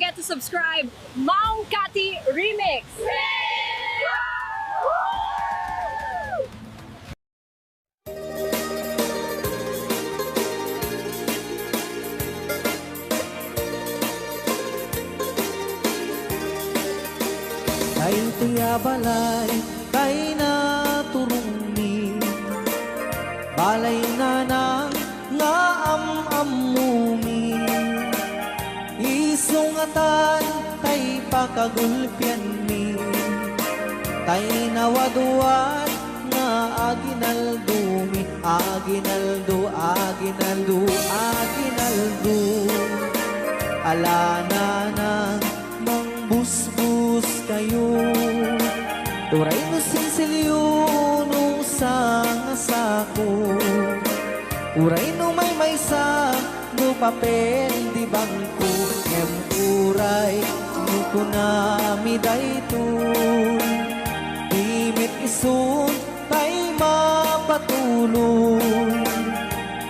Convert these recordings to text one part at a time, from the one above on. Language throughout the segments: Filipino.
forget to subscribe. Mang Kati Remix! Kay tiya balay, kay naturungni, balay na nang nga amumi. Isungatan, kay pakagulpian mi, kay nawaduan nga aginaldumi, aginaldo, aginaldo, aginaldo. Alana nang busbus kayo, uray no sinsilyo nung sangasako, uray no may sa no papel di bangko, em uray no kunami daytoy, dimit isun kay mapatuloy,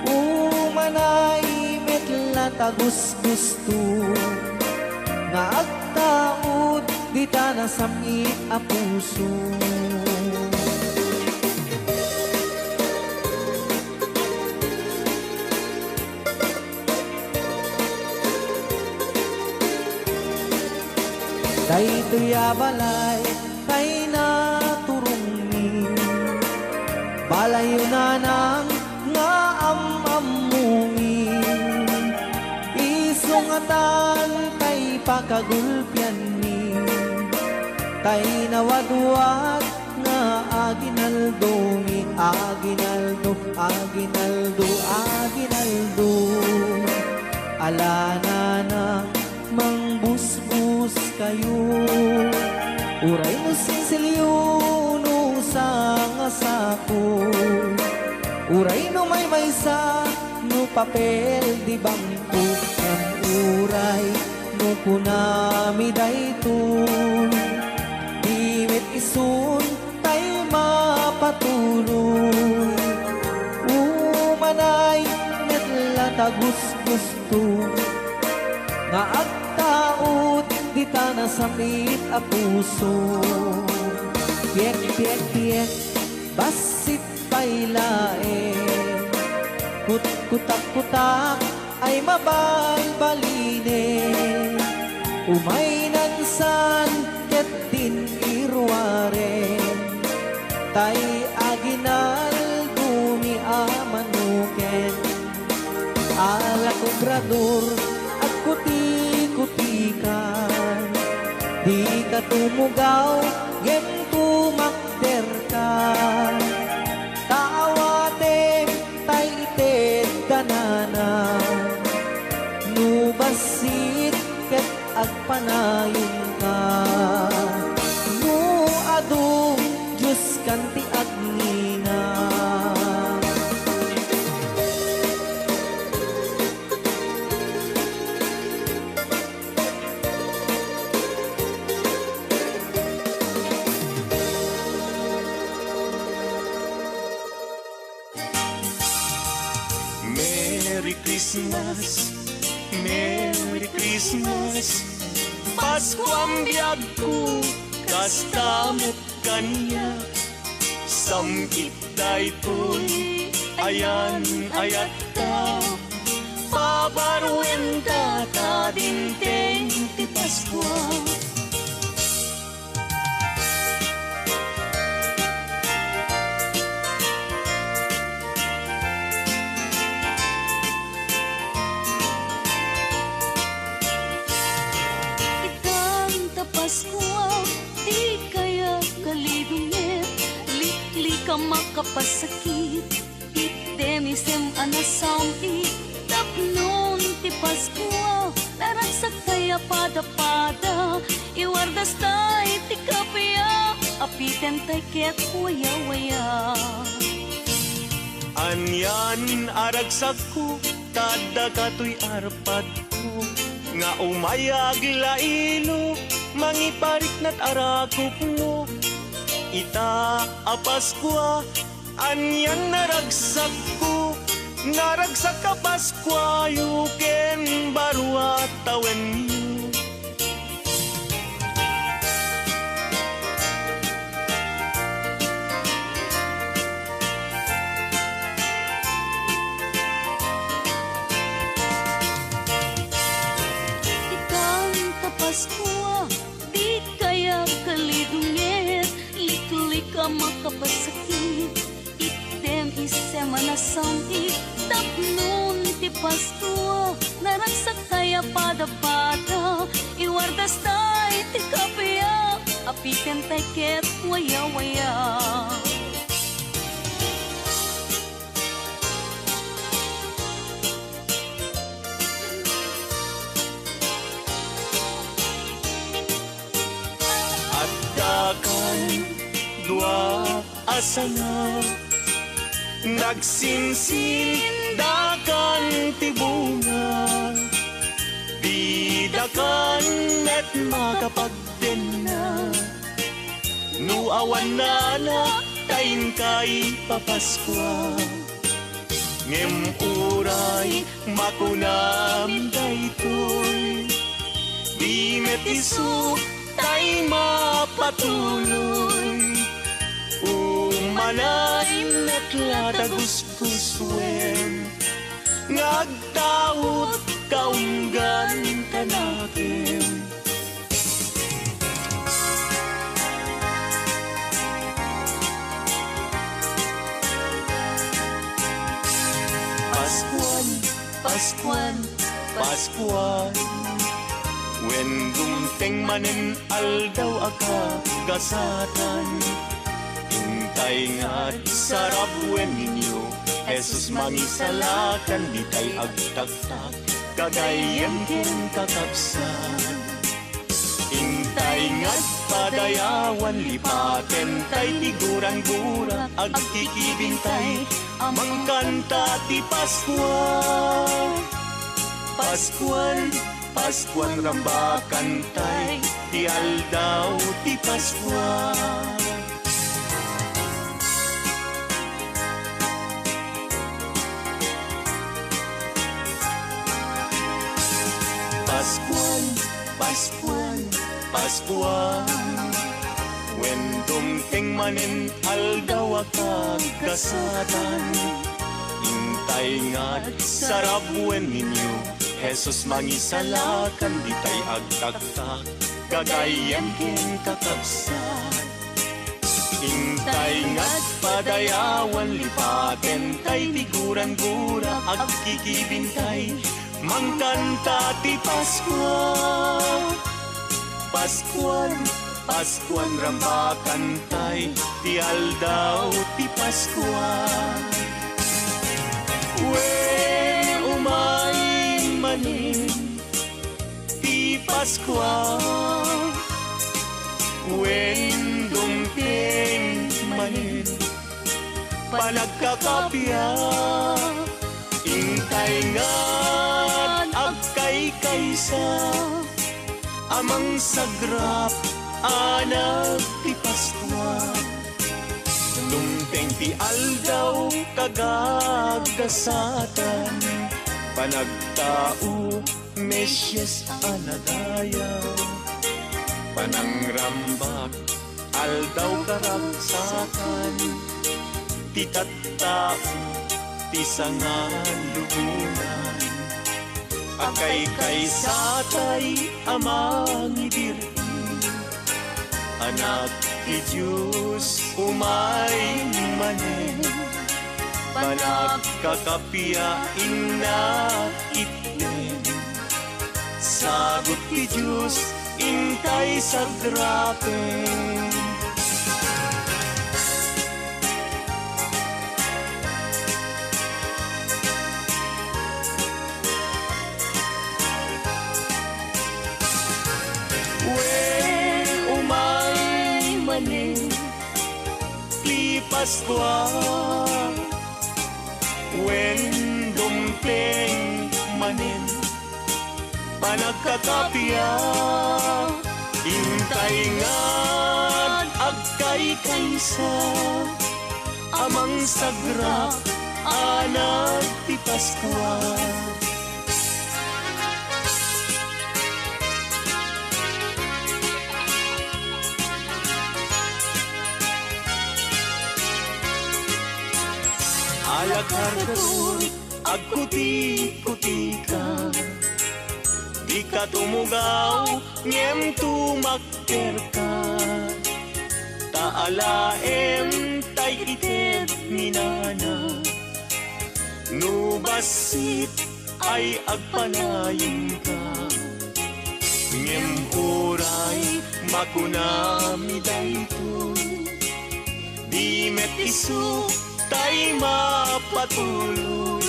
umanay metla tagus gusto, nga agtaod di ta nasamit a puso. Kay tuya balay, kay naturungni, balay na nang nga amamumi, isungatan kay pakagulpian mi, kay nawaduat nga aginaldo mi, aginaldo, aginaldo, aginaldo. Alana na mangbusbus kayo, uray no sinsilyo no sangasako, uray no may sa no papel di bangko, ang uray no kunami daytoy, dimit isun tay mapatuloy, umanay netla tagus gusto, nga agtaod di ta nasamit a puso. Tiek, tiek, tiek, basit pailae, kutak-kutak ay mabalbaline, umay nansan ket din irware, tay aginal dumi amanuken, ala obrador at kuti-kutikan, di ka tumugaw gem tumakder ka, taawatem tay ited danana, nubasit ket agpanayon ka, nu adu Diyos kanti agnina. Merry Christmas, Merry Christmas, Pasko ang biyag ko, kastamot kanya, samkit daytoy, ayan ayat ka, pabarwen ka ta dinteng ti Pasko. Makapasakit itemisem anasami tapnon ti Pasko naragsak kaya pada-pada iwardas tay ti kapya apiten tay ket waya-waya anyan aragsak ko tada katoy arpad ko nga umayag lailo mangiparik nat arakop mo ita apaskwa anyan naragsak ko naragsak ka Paskwa yuken barwa tawen yu ka makapasakit. Item isem anasangit, tapnon ti Pasko. Naragsak kaya pada-pada, iwardas tay ti kapya. Apikan tay ket waya-waya. Dakan dua asana nagsinsin dakan tibunga bidakan at makapagdena nuawan na tayin kay papaskwa ngem uray makunam daytoy di metiso tay mapatuloy umanay natlataguskuswen ngagtaot kaunggan kanakin Paskuan, Paskuan, Paskuan when dumteng manen aldaw aka gasatan hintay nga sarap wen ninyo Jesus mangisalakan di tay agtagtag kagayem ken kakapsan hintay nga padayawan lipaten tay tiguran-gura agkikibintay mangkanta ti Paskuan Paskuan Paskuan rambakan tay ti aldaw ti Paskuan Paskuan Paskuan Paskuan when dumteng manen aldaw akaggasatan hintay nga sarap wen ninyo Jesus mangisalakan di tay agtagtag kagayem ken kakabsan hintay nga't padayawan lipaten tay tiguran-gura agkikibintay mangkanta ti Paskuan Paskuan Paskuan rambakan tay ti aldaw ti Paskuan umay manin ti Paskuan when dumteng manin panagkakapya intay ngan agkay kaysa amang sagrap anak ti Paskuan dumteng ti aldaw kagagasatan panagtao Mesyes anadayaw panangrambak aldaw karagsakan ti tattao ti sangalubunan akay kaysatay amang ibirti anak ti Diyos umay manen panagkakapiyain na itnen sagot ti Diyos intay sa grapen umay manen ti Paskuan when dumteng manen panagkakapya hintay ngan agkay kaysa amang sagrap anak ti Paskuan alakar kasur agkuti-kuti ka di ka tumugaw ngem tumakker ka ta taalaem tay ited minana. No basit ay agpanayon ka, ngem oray makunami daytoy. Di met isu tay mapatuloy,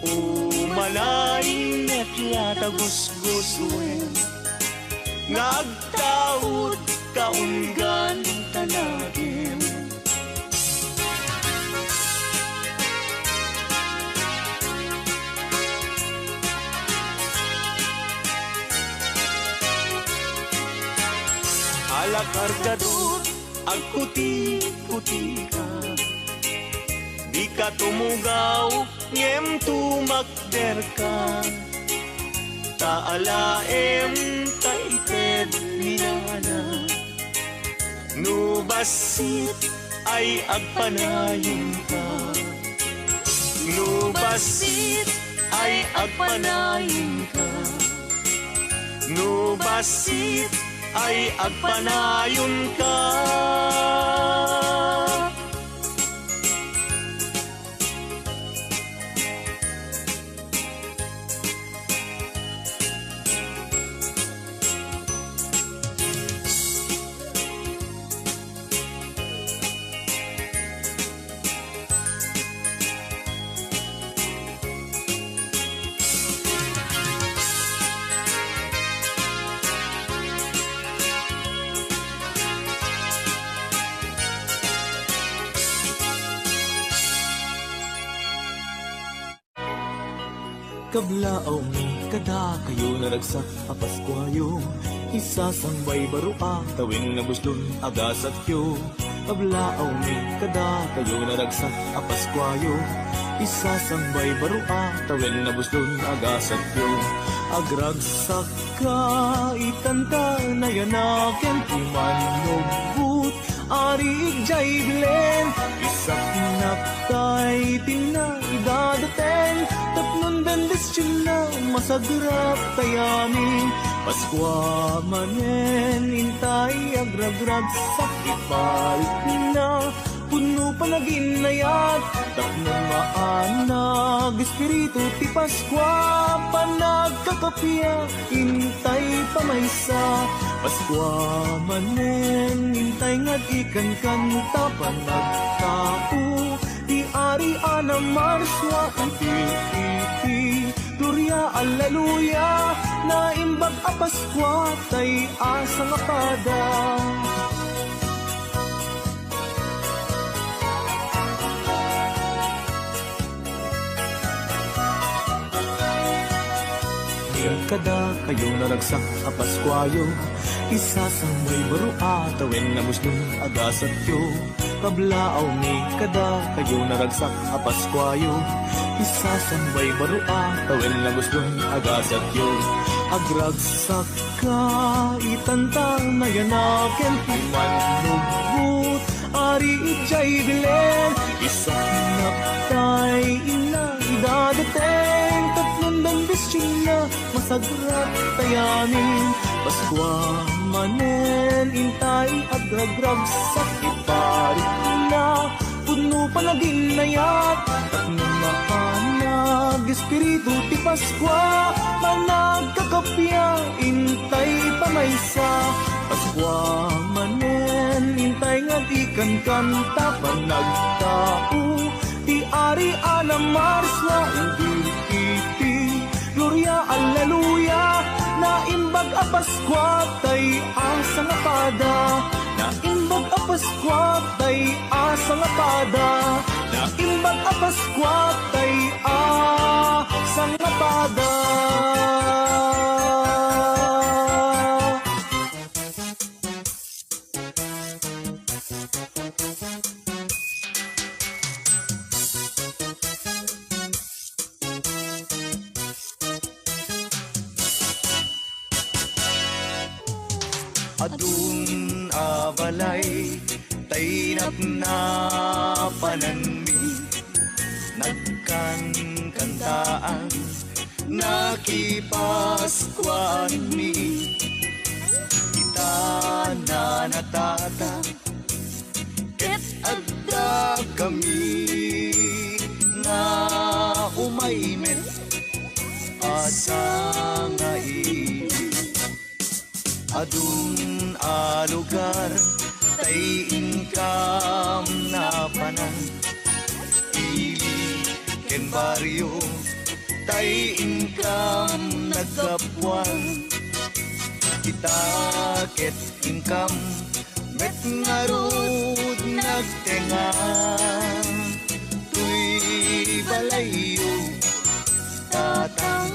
umalain met yata gusgusuen, ngagtaod kaunggan tanagin. Alakargador ang puti-puti ka, di ka tumugaw ngem tumakder ka. Taalaem taited minana, no basit ay agpanayon ka, no basit ay agpanayon ka, no basit ay agpanayon ka. Kablaaw ni kada kayo naragsak apaskwayo, isasambay barua tawin na buslon agasat kyo. Kablaaw ni kada kayo naragsak apaskwayo, isasambay barua tawin na buslon agasat kyo. Agragsak ka itanta na yanaken timanobut ari jay glen, isak naptay tinaidadaten, tatlong bendes na masagrap tayamin. Paskwa manen intay agragrag sakit balik na, puno panaginayat tatlong maanag espiritu ti Paskwa panagkakapya intay pamaysa. Paskwa manen intay ngad ikan kanta panagtao, di ari ana marswa iti gloria alleluia, na imbag a Paskwa tay asa nga pada. Kada kayo naragsak a Paskwayo, isasambay barua tawin na muslon agasat kyo. Kablaaw ni kada kayo naragsak a Paskwayo, isasambay barua tawin na muslon agasat kyo. Agragsak ka itantang na yanaken timanubut ari ijay bilen, isak tay ina idadaten, tatlong danbis na masagrat tayanin. Paskwa manen intay agragrag sakit parit na, puno panaginayat tatlong maanag espiritu ti Paskwa managkakapya intay pamaysa. Paskwa manen intay nga ikan kanta panagtao, ti ari ana marswa iti gloria alleluia, na imbag a Paskwa tay asa nga pada, na imbag a Paskwa tay asa nga pada, na imbag a Paskwa tay asa nga pada. Adun abalay tainap na pananmi, nagkankantaan nakipaskwan mi. Kita na natata kami nga umaymet asa nga adun a lugar tay income na panan ili ken baryo tay income nagkapuan kita ket income met ngarud nagtenga tuy balayo tatang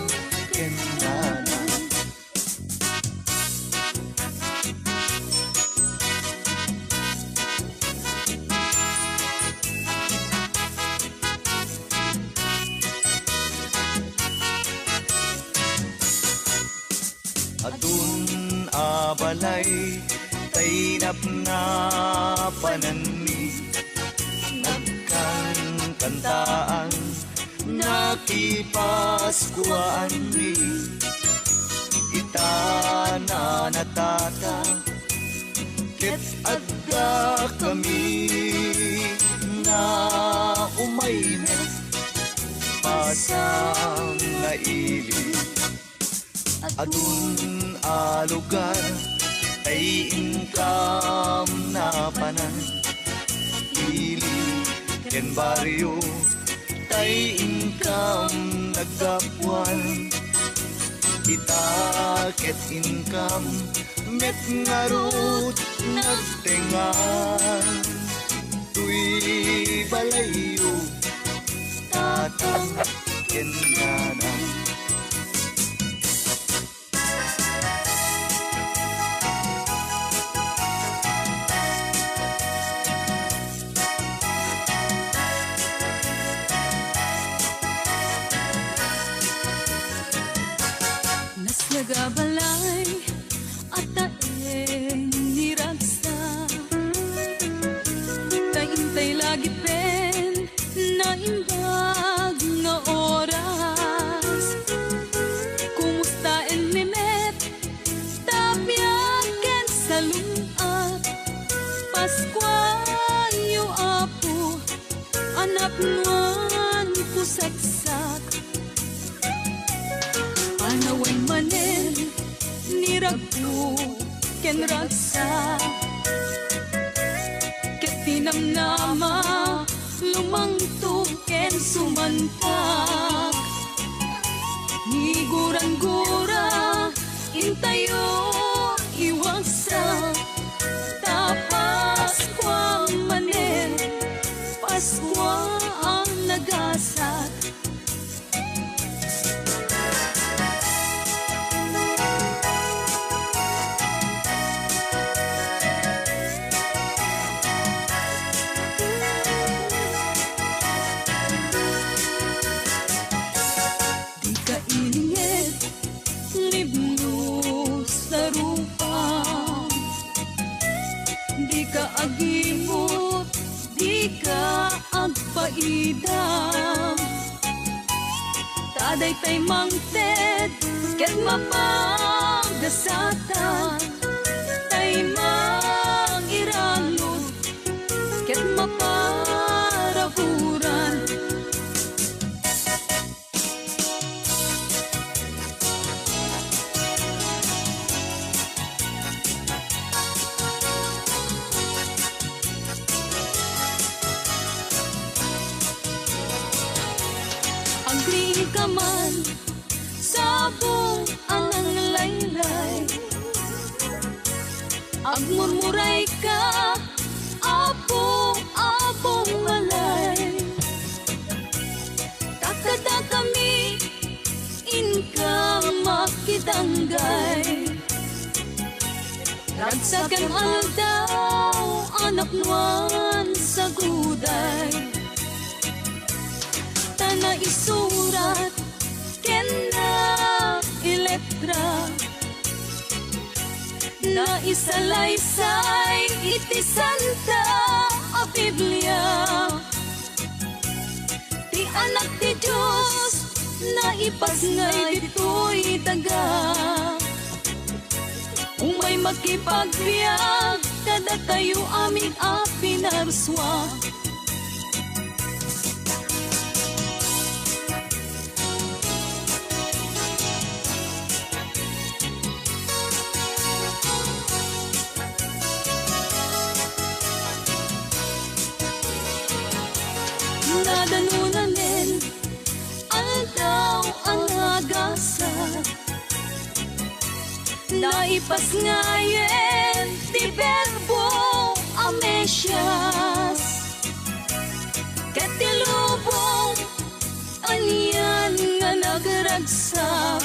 ken nanay adun abalay tainap na pananmi nagkankantaan nakipaskuan mi itana natata ket adda kami na umaymet pasang naili adun a lugar tay income na panan ili ken baryo tay income nagkapuan kita ket income met ngarut nagtengan tuy balayo tatang ken nanay nagabalay at taeng niragsa taintay lagi pen na imbag nga oras kumusta en mimet tapyaken sa luat Paskuan yu apo anak nuan ko saksak anawan manen niragpo ken ragsa ket tinamnama lumangtog ken sumantak niguran-gura intayo iwagsak tapas kwa manen Paskwa ang nagasat agimot, di ka agpaidam taday tay mangted, ket mapagasatan tay mangiranod, ket maparaburan ka man sabong ang laylay agmurmuray ka apong malay kakada kami inka makitanggay ragsakan aldaw anak nuan sa guday na isurat ken na iletra na isalaysay iti santa a Biblia ti anak ti Diyos na ipasngay dito'y daga umay makipagbiag kada tayo aming apinarswa naipas ngayon ti verbo amesias katilubong anyan nga nagragsak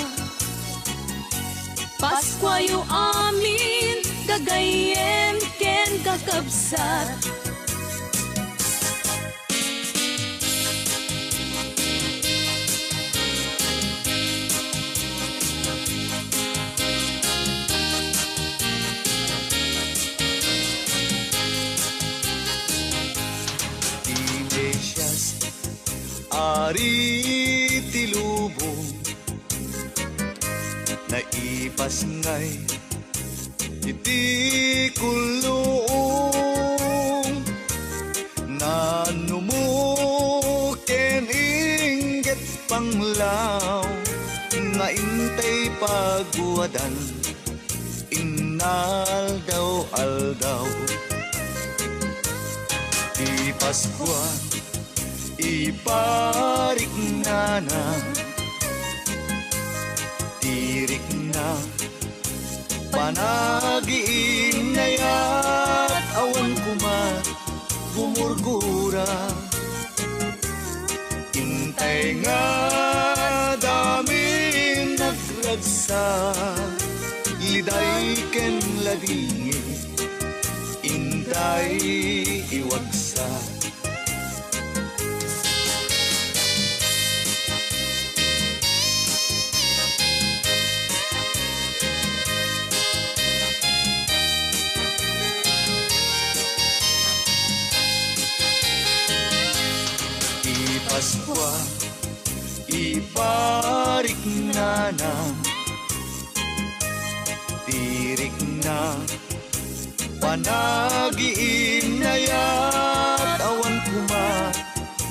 Paskwayo amin kagayem ken kakabsat Ari tilubong naipas ngay iti kulong nanumo ken inggit panglaw nga intay pagwadan inaldaw-aldaw di Paskwa iparik na tirik na panagiin na yat awan kumat gumurgura intay nga dami nagragsa liday ken ladingi intay iwagsa Paskwa iparik na tirik na panagiin na yat awan kumat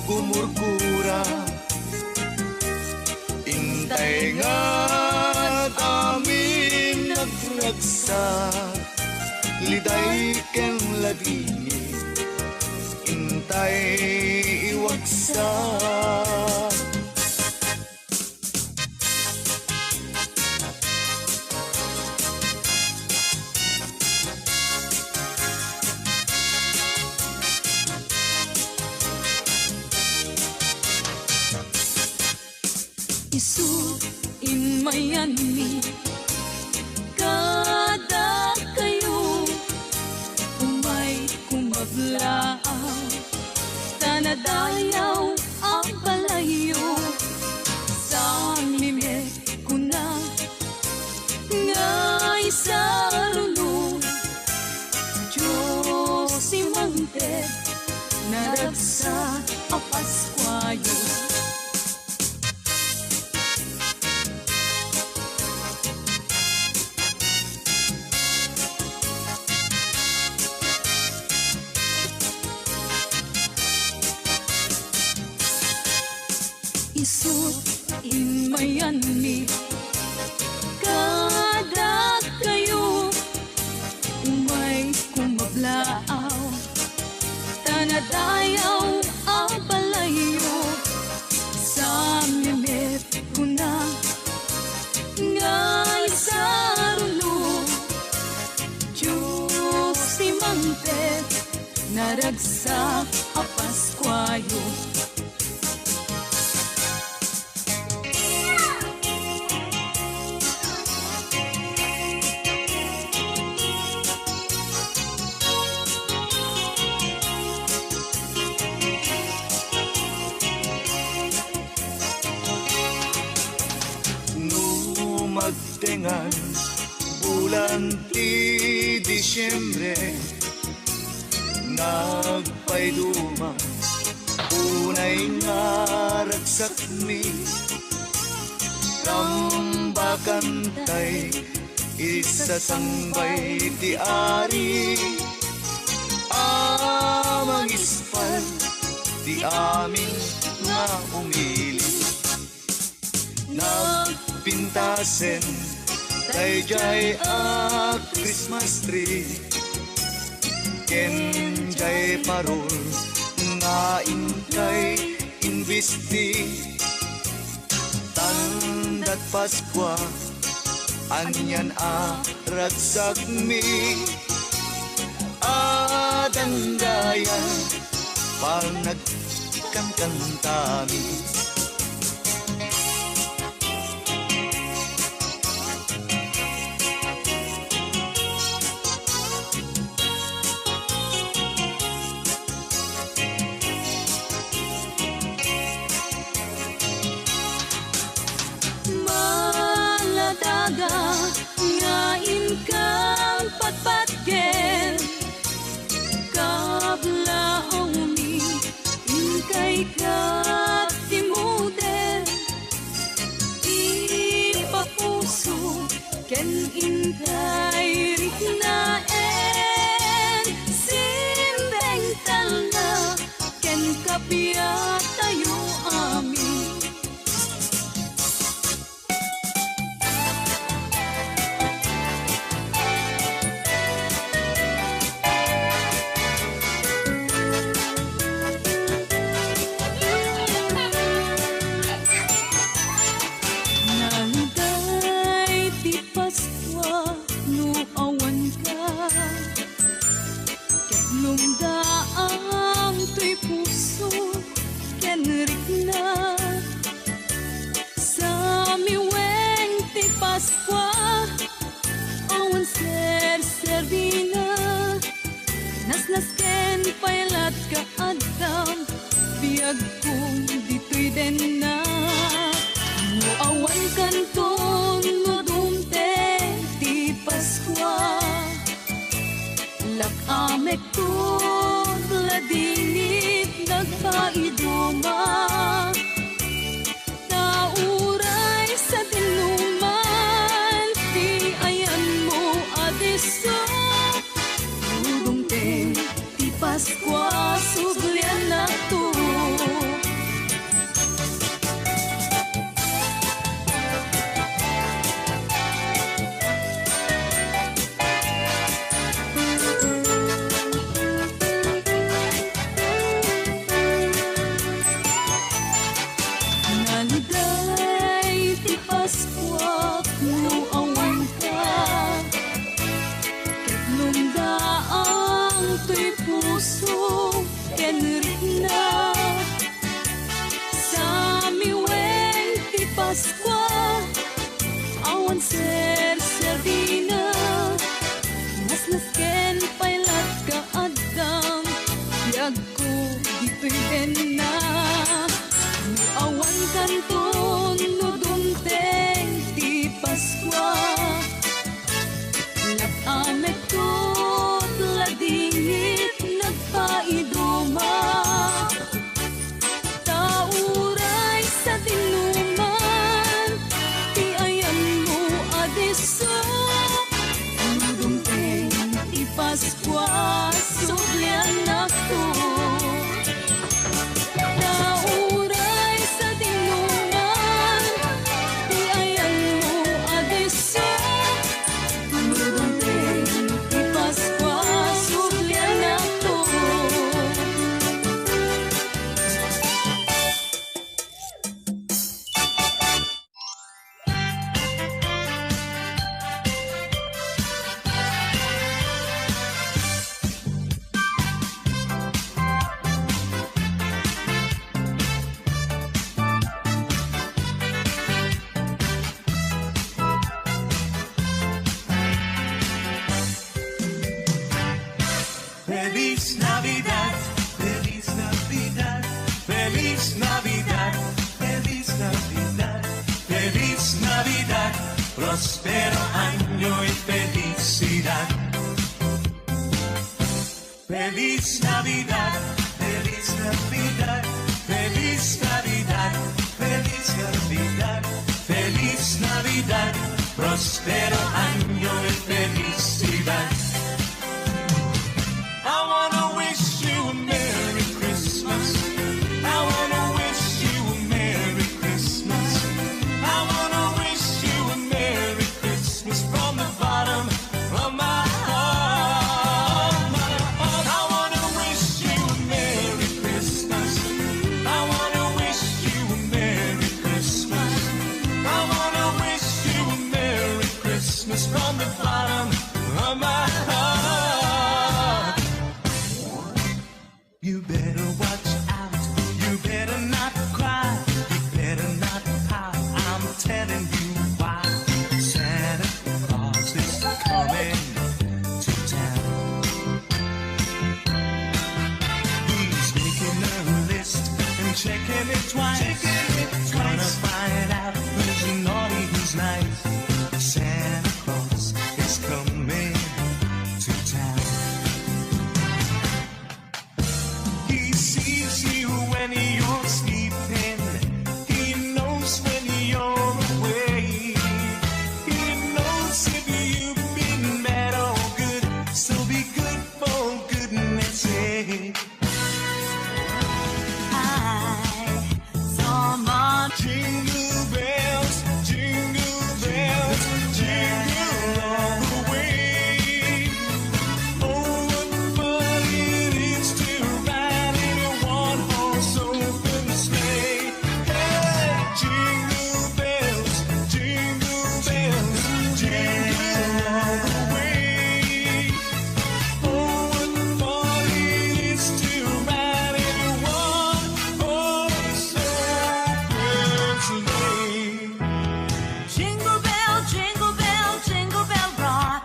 gumurgura intay nga amin nagragsa liday ken ladingi intay iwagsak Isu inmayan mi kada kayo umay kumaglaaw tanadayaw ang balayo sa mimik ko na ngay sa rulo Diyos si Mante naragsa ang Paskwayo Isut inmayan mi kada kayo umay kumablaaw tanadayaw ang balayo sa mimit ko na ngay sa rulo Diyos si Mante naragsak ang Paskwayo magtengan bulan ti Disyembre nagpayduma unay nga ragsak mi kambakantay isasangbay ti ari amang ispal ti amin nga umili pintasen dayjay a Christmas tree ken jay parol nga inkay invisti tandat Paskwa anyan ragsak mi adandaya pal nagkankantami. Ngain kang patpatgen kablaong mi inkay kaptimuder ipapuso ken inkay riknaen simbeng talna ken kapiat tayo amin. Nasken pailat ka adam biag kong dito'y den na muawan kanton no dumte ti Paskwa lakamek ko ladingit nagpaiduma nauray sa dinuman ti ayan mo adeso Paskwa suglian na to. Naliday ti Paskwa no awan ka ket lumdaang to'y puso ken rikna sa miwen ti Paskwa awan serdina nas ken pailat ka adam biag ko dito'y den na awan kanton no dumteng ti Paskwa nakamet ko ladingit nagpaiduma tauray sa dinuman ti ayan mo adeso dumteng ti Paskwa suglian ako tauray sa dinuman ti ayan mo adeso dumteng ti Paskwa suglian ako. Feliz Navidad, Feliz Navidad, Feliz Navidad, Feliz Navidad, Feliz Navidad, próspero año y felicidad. Feliz Navidad, Feliz Navidad, Feliz Navidad, Feliz Navidad, Feliz Navidad, próspero año y felicidad. I wanna wish you a Merry Christmas. I wanna wish you a Merry Christmas. I wanna wish you a Merry Christmas from the bottom of my heart. I wanna wish you a Merry Christmas. I wanna wish you a Merry Christmas. I wanna wish you a Merry Christmas. bottom of my heart. You better watch out, you better not cry, you better not pout, I'm telling you why. Santa Claus is coming to town. He's making a list and checking it twice. Gonna find out who's naughty, who's nice. Santa Claus is coming to town. He sees you when you're sleeping. He knows when you're away. He knows if you've been bad or good. So be good for goodness sake. Jingle bells, jingle bells, jingle all the way. Oh, what fun it is to ride in a one-horse open sleigh. Hey, jingle bells, jingle bells, jingle all the way. Oh, what fun it is to ride in a one-horse open sleigh. Jingle bell, jingle bell, jingle bell rock.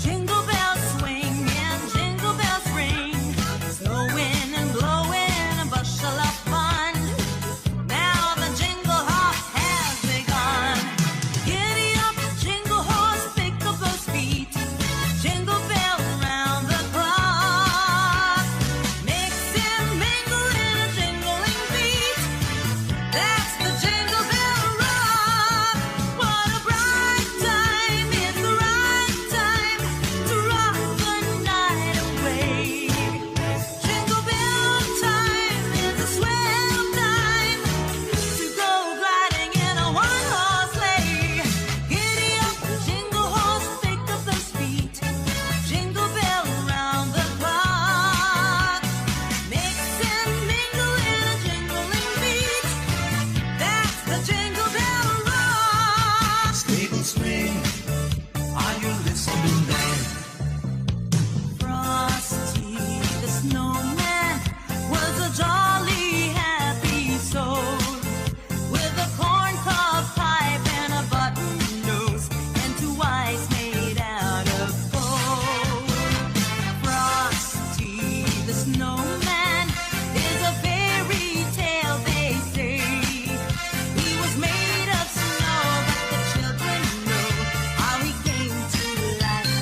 Jingle bells swing and jingle bells ring. Snowing and blowing a bushel of fun. Now the jingle hop has begun. Giddy up, jingle horse, pick up those feet. Jingle bell round the clock. Mix and mingle in a jingling beat. That's the jingle bell rock. What a bright time, it's the right time to rock the night away. Jingle bell time is a swell time to go gliding in a one-horse sleigh. Giddy up, jingle horse, pick up those feet. Jingle bell round the clock. Mix and mingle in a jingling beat. That's the jingle bell rock. Stable swing, are you listening then? Frosty the snowman was a jolly happy soul, with a corncob pipe and a button nose and two eyes made out of gold. Frosty the snowman is a fairy tale, they say. He was made of snow, but the children know how he came to life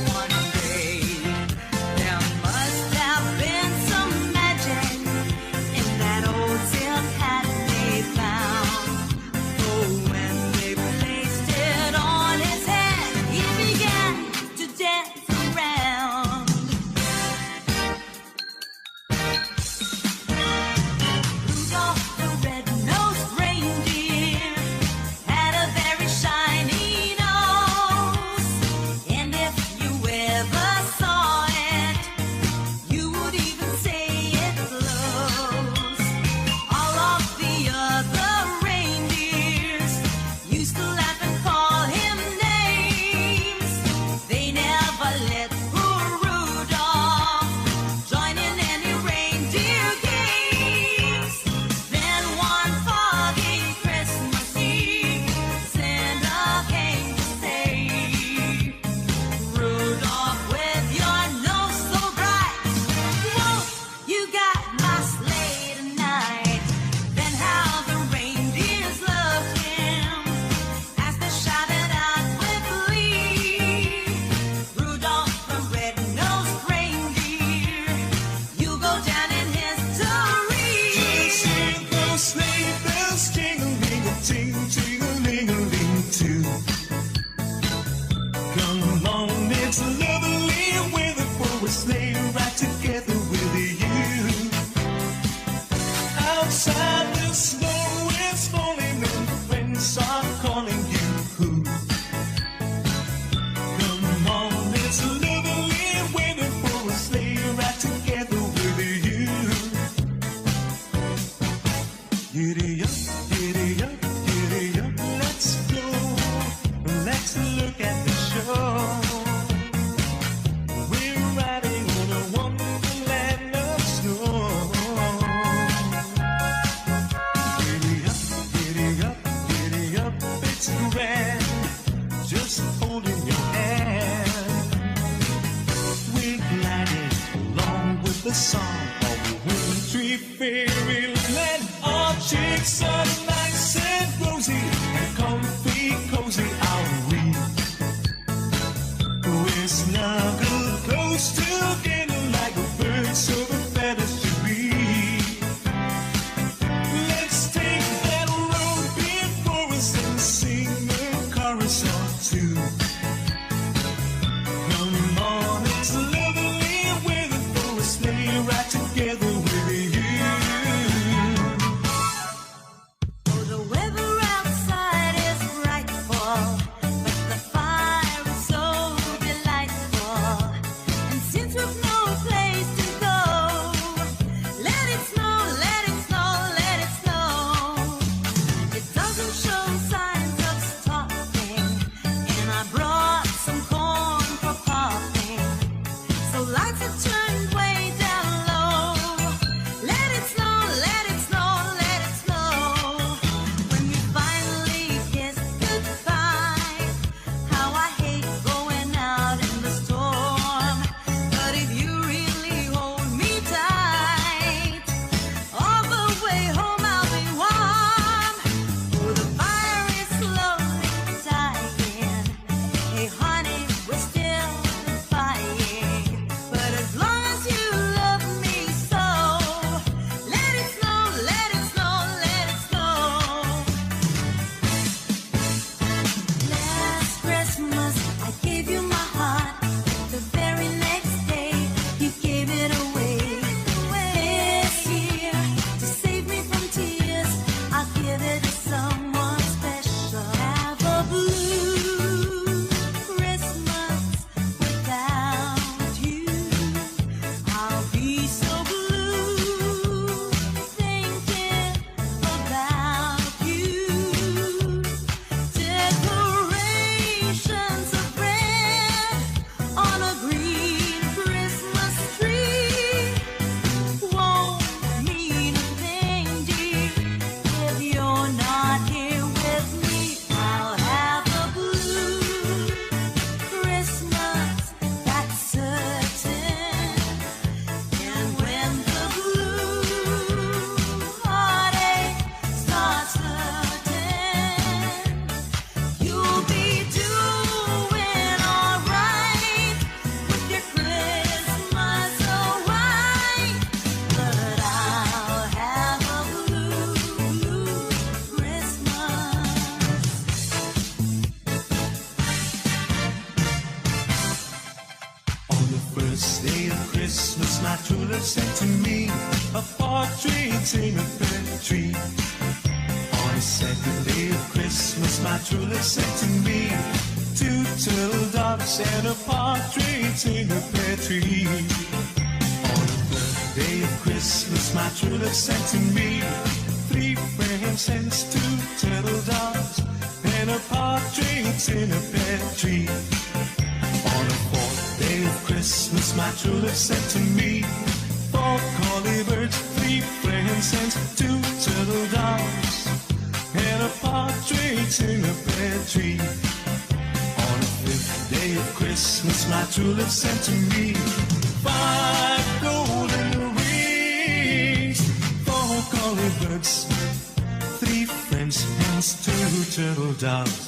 the song of a wintry fairyland. Our cheeks are nice and rosy and comfy, cozy are we. We're snuggled close together like a bird so the feathers should be. Let's take that road before us and sing a chorus or two. Come on, it's lovely weather for a sleigh ride together with you. Oh, the weather outside is frightful, but the fire is so delightful. And since we've no place to go, let it snow, let it snow, let it snow. It doesn't show signs of stopping, and I brought some corn for popping. So lights are turned way down low. Let it snow, let it snow, let it snow. When we finally kiss goodbye, how I hate going out in the storm. But if you really hold me tight, all the way home I'll be warm. Oh, the fire is slowly dying. Hey honey, we're still fighting. But as long as you love me so, let it snow, let it snow, let it snow. Last Christmas I gave you my heart. The very next day you gave it away. This year, to save me from tears, I'll give it to someone special. Have a blue Christmas without you. I'll be so blue thinking about you. Decorations of red on a green Christmas tree won't mean a thing, dear, if you're not here with me. I'll have a blue Christmas, that's certain. And when the blue heartache starts hurting, you'll be doing alright with your Christmas so white. But I'll have a blue Christmas. On the first day of Christmas, my true love sent to me a partridge in a pear tree. On the second day of Christmas, my true love sent to me 2 turtle doves and a partridge in a pear tree. On the third day of Christmas, my true love sent to me 3 frankincense, 2 turtle doves and a partridge in a pear tree. On the fourth day of Christmas, my true love sent to me 4 collie birds, 3 frankincense, 2 turtle doves and a partridge in a pear tree. On the fifth day of Christmas, my true love sent to me 5 golden rings, 4 collie birds, 3 French hens, 2 turtle doves.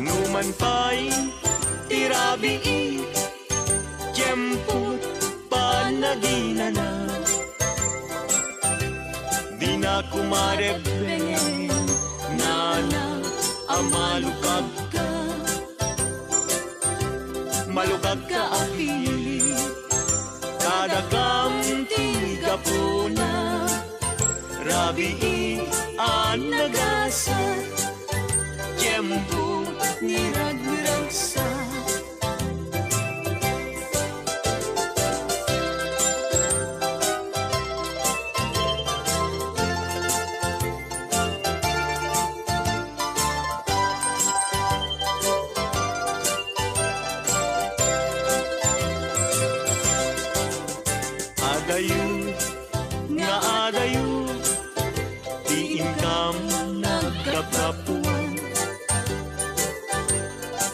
Numan pa'y tirabii, tiyempo panagina na. Di na kumarebeng, nana, amalukag ka. Malukag ka apili, kada kamtiga po na. Rabii ang nagasat, tiyempo niragmiragsa. gapuan.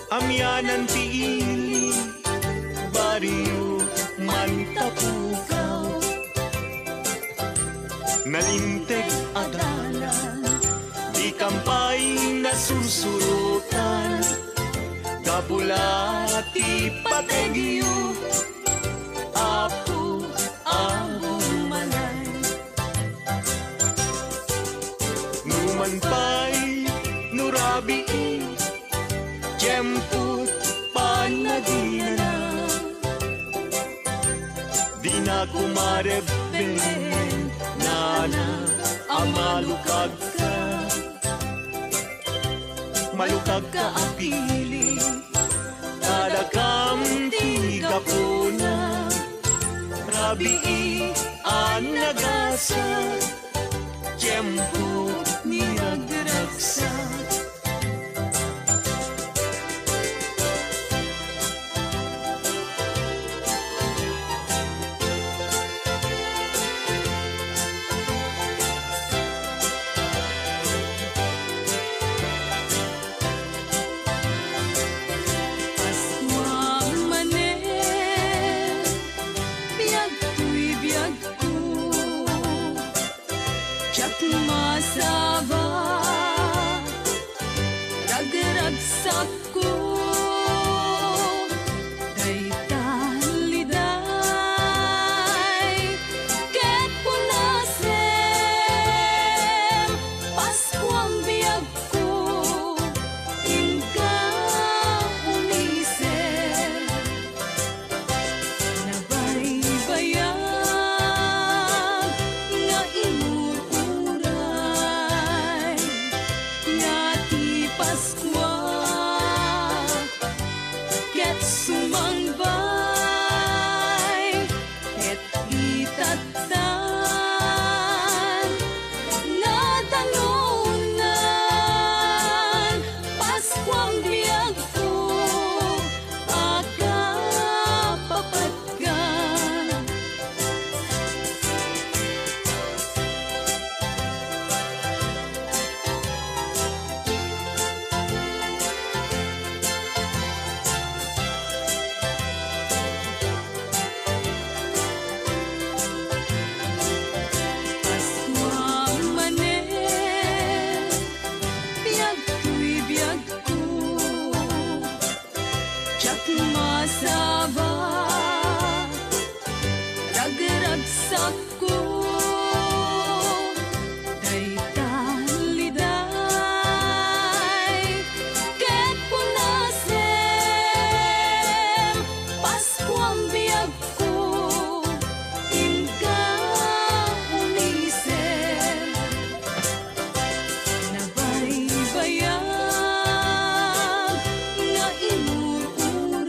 Amyanan ti ili, bariyo man tapukaw. Nalinteg adalan, di kampay nasusurutan. Kapulati pategyo, apo ang malay. Numan pa'y nurabi, tiyemput panagina. Di na kumarebben, nana amalukag ka. Malukag ka apili, kadakam ti gapuna. Rabii ang nagasa, tiyempo ni nagraksa. Masaba, ragragsak ko, daytaliday, ket punasem, Paskuang biyag ko, inka umisem, nabaybayag, nga inuuray, ngati Paskwa, ket sumangbay, ket itatan, natanunan, Paskuang biyag ko, akapapatgan. Paskuang manen, biyag ko'y biyag ko, tiyak masaba, ragragsak ko, daytaliday, ket punasem, Paskuang biyag ko, inka umisem, nabaybayag, nga inuuray,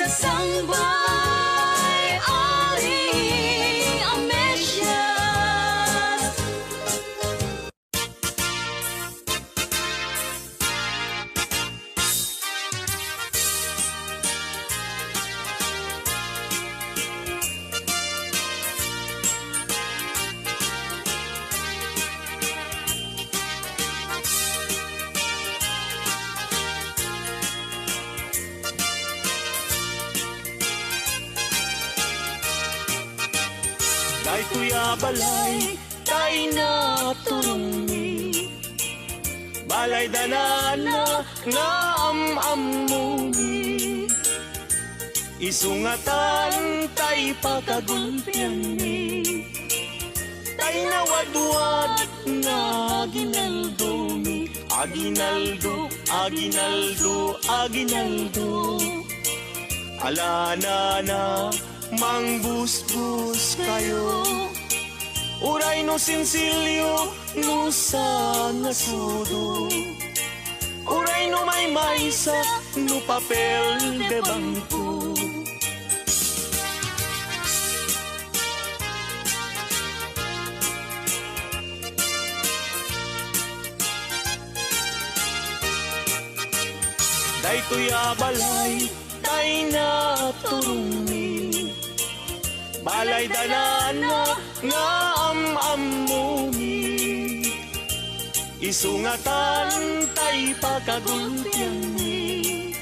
sa sangbay aring amesyas. Kay kuya balay, tay na turumi. Balay danana nga amamuni. Isungatan tay pagagulpian ni. Tay na wadwad nga aginaldumi. Aginaldo, aginaldo, aginaldo. Alana na mangbus-bus kayo. Uray no sinsilyo no sa nasudo. Uray no may maysa no papel de bangko. Daytoy abalay, tay na turumi. Balay danana nga amamuni. Isungatan tay pagagulpian ni.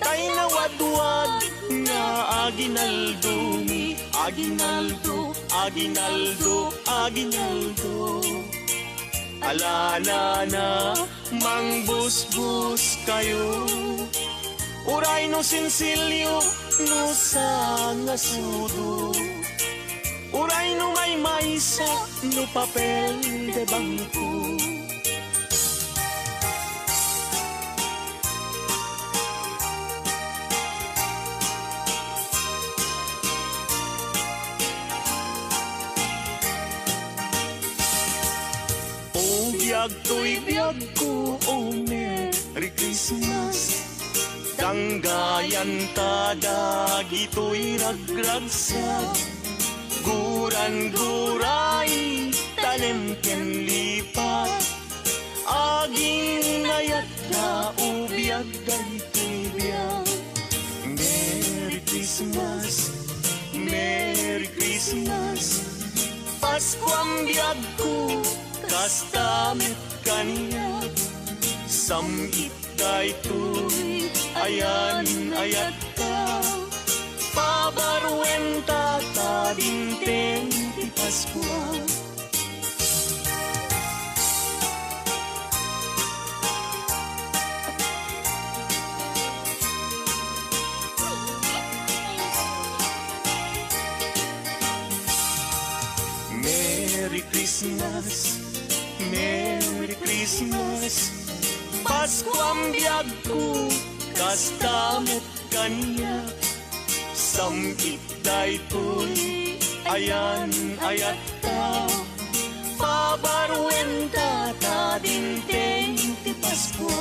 Tay na wadwad nga aginaldumi. Aginaldo, aginaldo, aginaldo. Alana na mangbus-bus kayo. Uray no sinsilyo no sa nasudo. Uray no may maysa no papel de bangko. O biyag to'y biyag ko, oh Merry Christmas. Danggayan tada gito'y ragragsag. Guran-guray tanem ken lipat. Aging nayat na ubiyag daytoy biyag. Merry Christmas, Merry Christmas. Pasko ang biyag ko, kastamit kaniya. Samit daytoy ayan ayat ka. Pabaruenta ta dinteng ti Pasko. Merry Christmas, Merry Christmas. Pasko ang biyag ko, kastamit kaniya. Samit daytoy ayan ayat ta. Pabaruenta ta dinteng ti Pasko.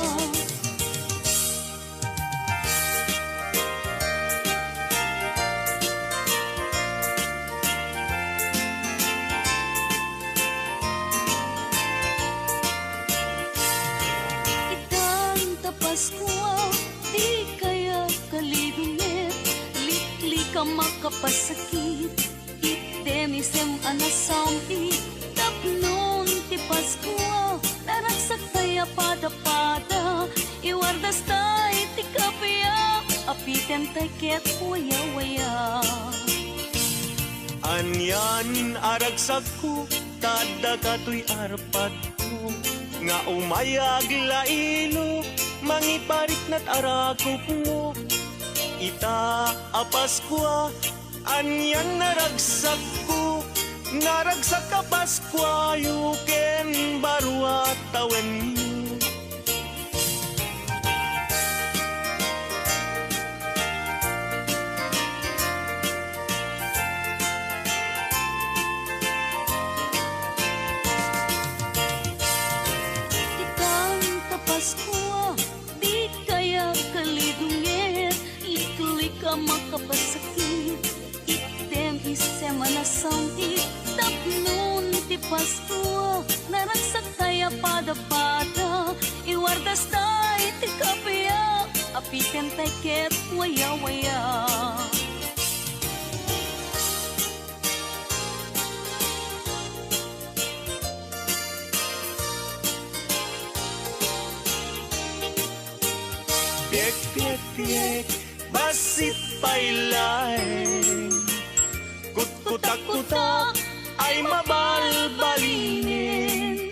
Makapasakit itemisem anasami tapnon ti Pasko naragsak kaya pada-pada iwardas tay ti kapya apiten tay ket waya-waya. Anyanin aragsak ko, tada kato'y arpad ko. Nga umayag lailo, mangiparik na't arakop mo. Ita apaskwa, anyan naragsak ko. Naragsak ka Paskwa, yuken barwa tawen mo. ka makapasakit. Item isema na samti tapnon ti Pasko. Naragsak kaya pada-pada iwardas tay ti kapaya. Apikan tay ket waya-waya. Piek, piek, piek, basit pailay. Kut-kutak-kutak ay mabalbalinin.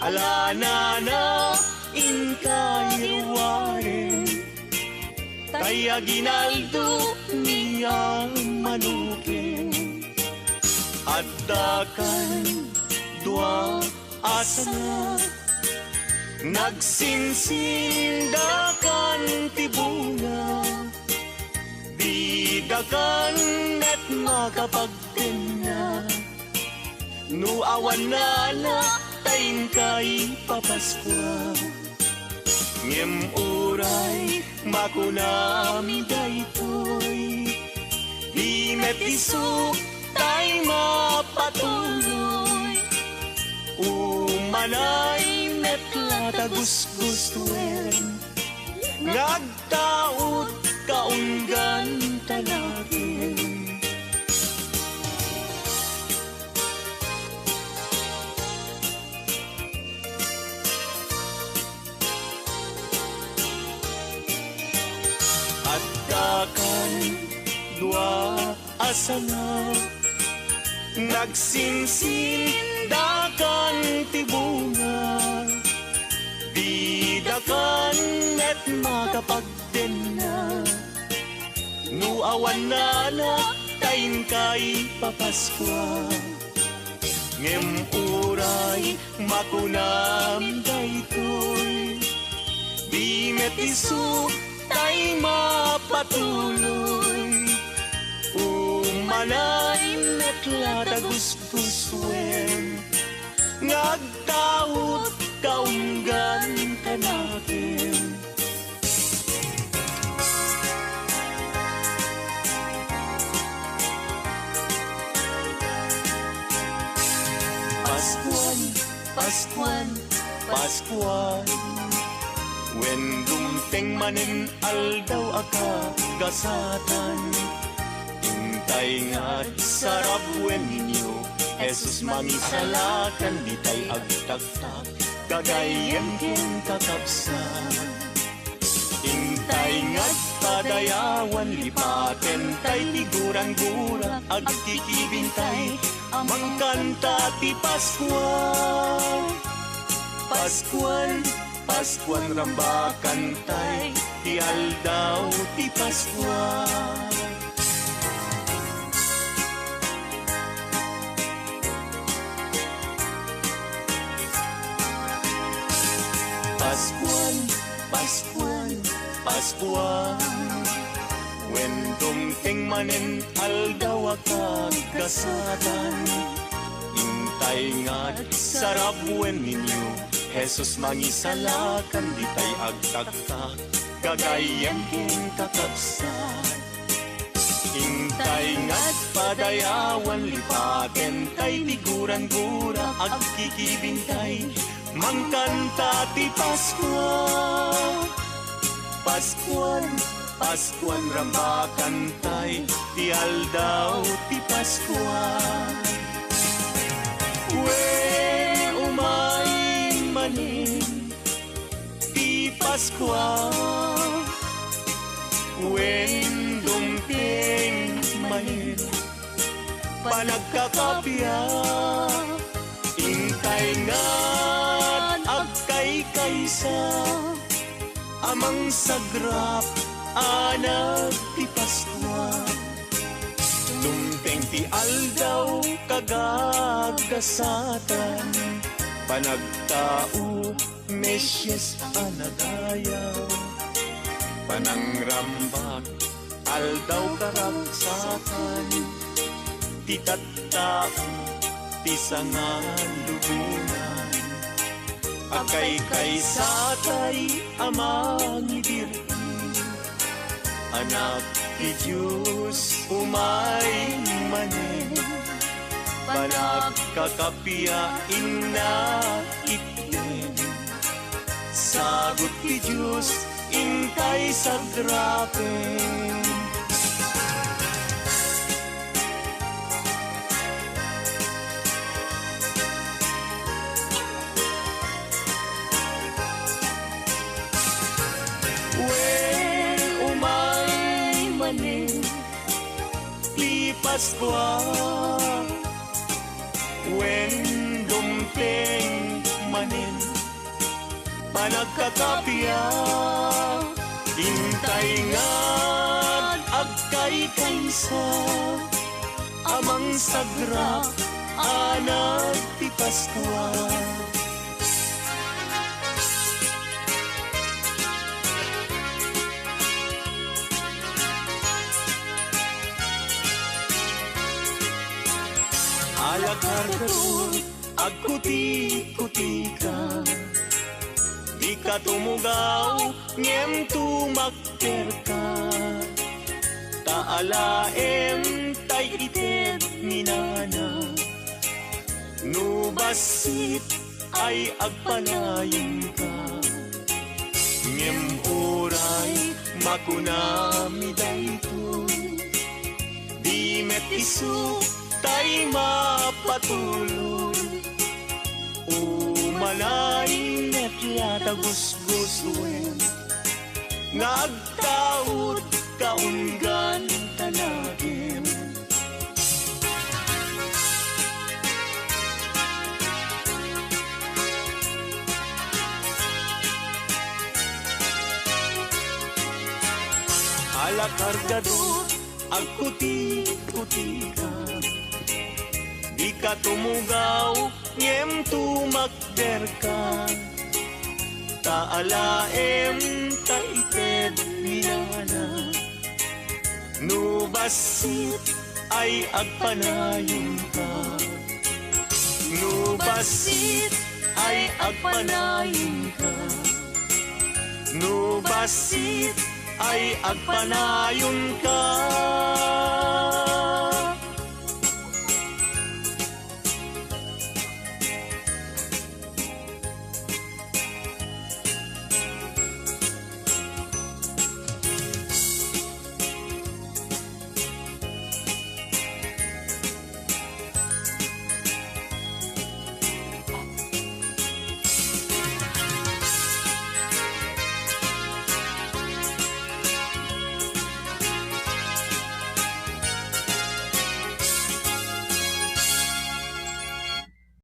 Alanana, inkayirwarin. Kaya ginaldo niyang manukin. At dakan dua asa nagsinsindakan ti bunga. Di dakan at makapagtinna. No awan na tayin kay papaskwa. Ngem uray makunami daytoy. Di metisok tay mapatuloy. Umanay metla tagus-gustuin. Nagtaot kaunggan talagin. At dakan dua asana nagsinsindakan ti bunga. Di dakan at makapagdenna. No awan na tayin kay papaskwa. Ngem uray makunam daytoy. Di metisok tay mapatuloy. Umanay metla tagus-guswen. Ngagtaot kaunggan kanakin. Paskuan, Paskuan, Paskuan. When dumteng manen aldaw aka gasatan. Intay nga sarap wen ninyo. Jesus mangisalakan di tay agtaktak. Gagayen ken kakapsan. Intay nga't padayawan lipaten tay tiguran-gura agkikibintay. Amang kanta ti Paskuan. Paskuan, Paskuan rambakan tay. Ti aldaw ti Paskuan. Paskuan, Paskuan, Paskuan. When dumteng manen aldaw akag kasatan. Intay nga't sarap wen ninyo. Jesus mangisalakan di tay agtaktak. Gagayen ken kakapsan. Intay nga't padayawan lipaten tay tiguran-gura agkikibintay. Mangkanta ti Paskuan. Paskuan, Paskuan rambakan tay. Ti aldaw ti Paskuan. Wen umay manin ti Paskuan. Wen dumteng manin panagkakapya. Intay nga't agkay kaysa. Amang sagrap anak ti Paskuan. Dumteng ti aldaw kagagasatan. Panagtao mesyes anagayaw. Panangrambak aldaw karagsakan. Ti tattao ti sangan lubunan. Akay kay satay amang ibirti. Anak ti Diyos umay manen, panagkakapiyain na itnen. Sagot ti Diyos intay sa drapen. Paskwa when dumpeng manin, panagkakapiya intay nga agkay kaysa amang sagra anak ti Paskwa. Alakargador, agkuti-kuti ka, di ka tumugaw, ngem tumakter ka. Taalaem tay ited minana, nubasit ay agpanayin ka. Ngem oray makunami daytoy, di met isu tay mapatuloy. Umalay net yata gusguswen, nagtaod kaunggan tanagin. Alakargador, agkuti-kuti ka, di ka tumugaw, ngem tumakder ka. Taalaem taited minana, nubasit ay agpanayon ka. Nubasit ay agpanayon ka. Nubasit ay agpanayon ka.